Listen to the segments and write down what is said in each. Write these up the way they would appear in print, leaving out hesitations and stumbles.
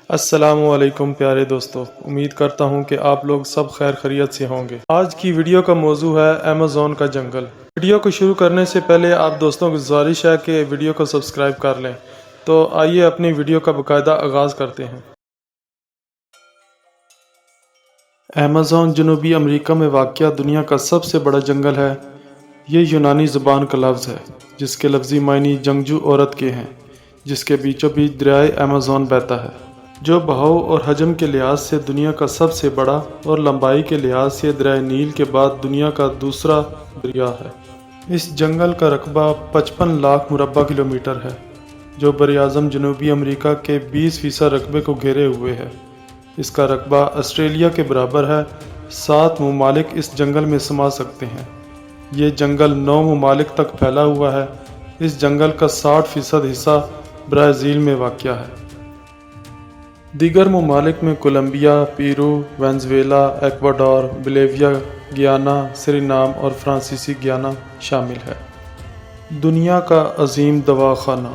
السلام علیکم پیارے دوستو، امید کرتا ہوں کہ آپ لوگ سب خیر خیریت سے ہوں گے۔ آج کی ویڈیو کا موضوع ہے ایمیزون کا جنگل۔ ویڈیو کو شروع کرنے سے پہلے آپ دوستوں کی گزارش ہے کہ ویڈیو کو سبسکرائب کر لیں۔ تو آئیے اپنی ویڈیو کا باقاعدہ آغاز کرتے ہیں۔ ایمیزون جنوبی امریکہ میں واقع دنیا کا سب سے بڑا جنگل ہے۔ یہ یونانی زبان کا لفظ ہے جس کے لفظی معنی جنگجو عورت کے ہیں، جس کے بیچوں بیچ دریائے ایمیزون بہتا ہے، جو بہاؤ اور حجم کے لحاظ سے دنیا کا سب سے بڑا اور لمبائی کے لحاظ سے دریائے نیل کے بعد دنیا کا دوسرا دریا ہے۔ اس جنگل کا رقبہ 55 لاکھ مربع کلومیٹر ہے، جو براعظم جنوبی امریکہ کے 20% رقبے کو گھیرے ہوئے ہے۔ اس کا رقبہ آسٹریلیا کے برابر ہے۔ 7 ممالک اس جنگل میں سما سکتے ہیں۔ یہ جنگل 9 ممالک تک پھیلا ہوا ہے۔ اس جنگل کا 60% حصہ برازیل میں واقع ہے۔ دیگر ممالک میں Colombia, Peru, Venezuela, Ecuador, Bolivia, Guyana, Suriname اور فرانسیسی گیانا شامل ہے۔ دنیا کا عظیم دواخانہ۔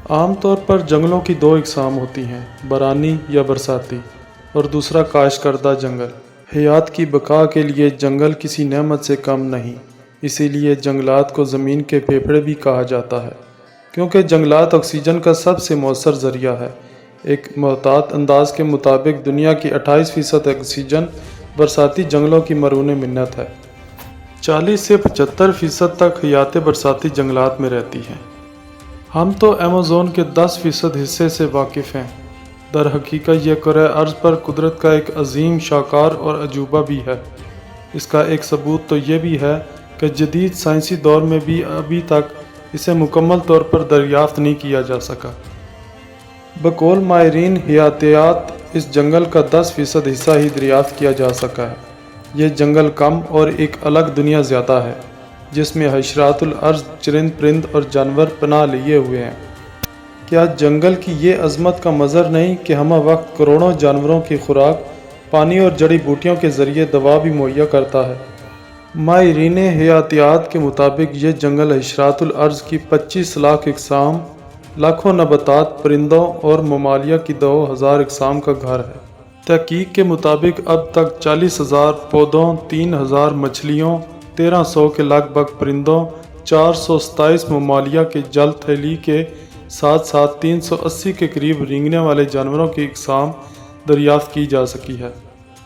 عام طور پر جنگلوں کی 2 اقسام ہوتی ہیں، برانی یا برساتی، اور دوسرا کاشت کردہ جنگل۔ حیات کی بقا کے لیے جنگل کسی نعمت سے کم نہیں، اسی لیے جنگلات کو زمین کے پھیپھڑے بھی کہا جاتا ہے، کیونکہ جنگلات آکسیجن کا سب سے مؤثر ذریعہ ہے۔ ایک محتاط انداز کے مطابق دنیا کی 28% آکسیجن برساتی جنگلوں کی مرہون منت ہے۔ 40 سے 75% تک حیات برساتی جنگلات میں رہتی ہیں۔ ہم تو ایمیزون کے 10% حصے سے واقف ہیں۔ در حقیقت یہ کرۂ ارض پر قدرت کا ایک عظیم شاہکار اور عجوبہ بھی ہے۔ اس کا ایک ثبوت تو یہ بھی ہے کہ جدید سائنسی دور میں بھی ابھی تک اسے مکمل طور پر دریافت نہیں کیا جا سکا۔ بقول ماہرین حیاتیات اس جنگل کا 10% حصہ ہی دریافت کیا جا سکا ہے۔ یہ جنگل کم اور ایک الگ دنیا زیادہ ہے، جس میں حشرات الارض، چرند پرند اور جانور پناہ لیے ہوئے ہیں۔ کیا جنگل کی یہ عظمت کا مظہر نہیں کہ ہمہ وقت کروڑوں جانوروں کی خوراک، پانی اور جڑی بوٹیوں کے ذریعے دوا بھی مہیا کرتا ہے؟ ماہرین حیاتیات کے مطابق یہ جنگل حشرات الارض کی 25 لاکھ اقسام، لاکھوں نباتات، پرندوں اور ممالیہ کی 2000 اقسام کا گھر ہے۔ تحقیق کے مطابق اب تک 40,000 پودوں، 3000 مچھلیوں، 1300 کے لگ بھگ پرندوں، 427 ممالیہ کے جل تھیلی کے ساتھ ساتھ 380 کے قریب رینگنے والے جانوروں کی اقسام دریافت کی جا سکی ہے۔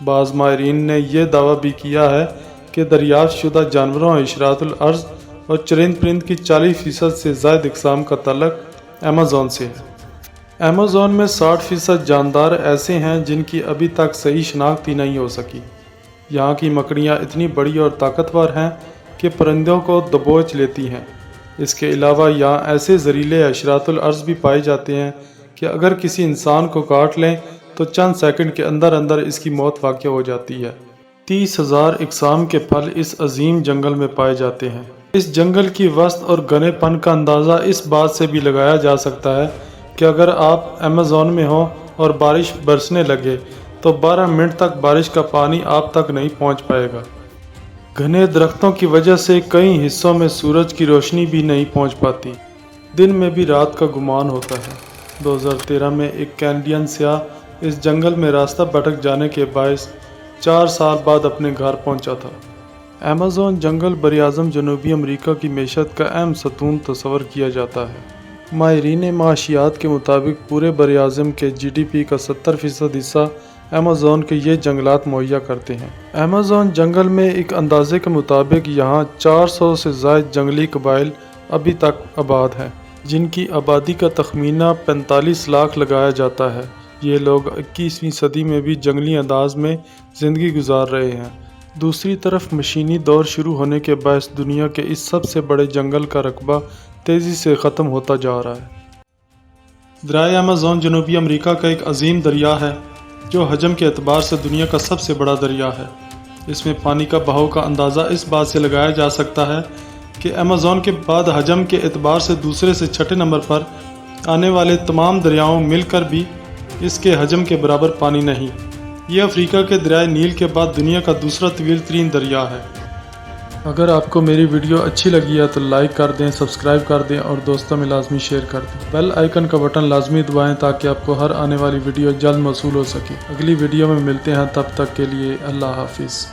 بعض ماہرین نے یہ دعویٰ بھی کیا ہے کہ دریافت شدہ جانوروں، حشرات الارض اور چرند پرند کی 40% سے زائد اقسام کا تعلق ایمیزون سے ہے۔ ایمیزون میں 60% جاندار ایسے ہیں جن کی ابھی تک صحیح شناخت ہی نہیں ہو سکی۔ یہاں کی مکڑیاں اتنی بڑی اور طاقتور ہیں کہ پرندوں کو دبوچ لیتی ہیں۔ اس کے علاوہ یہاں ایسے زہریلے حشرات الارض بھی پائے جاتے ہیں کہ اگر کسی انسان کو کاٹ لیں تو چند سیکنڈ کے اندر اندر اس کی موت واقع ہو جاتی ہے۔ 30,000 اقسام کے پھل اس عظیم جنگل میں پائے جاتے ہیں۔ اس جنگل کی وسعت اور گھنے پن کا اندازہ اس بات سے بھی لگایا جا سکتا ہے کہ اگر آپ ایمیزون میں ہوں اور بارش برسنے لگے تو 12 منٹ تک بارش کا پانی آپ تک نہیں پہنچ پائے گا۔ گھنے درختوں کی وجہ سے کئی حصوں میں سورج کی روشنی بھی نہیں پہنچ پاتی۔ دن میں بھی رات کا گمان ہوتا ہے۔ 2013 میں ایک کینیڈین سیاح اس جنگل میں راستہ بھٹک جانے کے باعث 4 سال بعد اپنے گھر پہنچا تھا۔ ایمیزون جنگل براعظم جنوبی امریکہ کی معیشت کا اہم ستون تصور کیا جاتا ہے۔ ماہرین معاشیات کے مطابق پورے براعظم کے GDP کا 70% حصہ ایمیزون کے یہ جنگلات مہیا کرتے ہیں۔ ایمیزون جنگل میں ایک اندازے کے مطابق یہاں 400 سے زائد جنگلی قبائل ابھی تک آباد ہیں، جن کی آبادی کا تخمینہ 45 لاکھ لگایا جاتا ہے۔ یہ لوگ 21ویں صدی میں بھی جنگلی انداز میں زندگی گزار رہے ہیں۔ دوسری طرف مشینی دور شروع ہونے کے باعث دنیا کے اس سب سے بڑے جنگل کا رقبہ تیزی سے ختم ہوتا جا رہا ہے۔ دریائے ایمیزون جنوبی امریکہ کا ایک عظیم دریا ہے جو حجم کے اعتبار سے دنیا کا سب سے بڑا دریا ہے۔ اس میں پانی کا بہاؤ کا اندازہ اس بات سے لگایا جا سکتا ہے کہ ایمیزون کے بعد حجم کے اعتبار سے دوسرے سے چھٹے نمبر پر آنے والے تمام دریاؤں مل کر بھی اس کے حجم کے برابر پانی نہیں۔ یہ افریقہ کے دریائے نیل کے بعد دنیا کا دوسرا طویل ترین دریا ہے۔ اگر آپ کو میری ویڈیو اچھی لگی ہے تو لائک کر دیں، سبسکرائب کر دیں اور دوستوں میں لازمی شیئر کر دیں۔ بیل آئیکن کا بٹن لازمی دبائیں تاکہ آپ کو ہر آنے والی ویڈیو جلد موصول ہو سکے۔ اگلی ویڈیو میں ملتے ہیں، تب تک کے لیے اللہ حافظ۔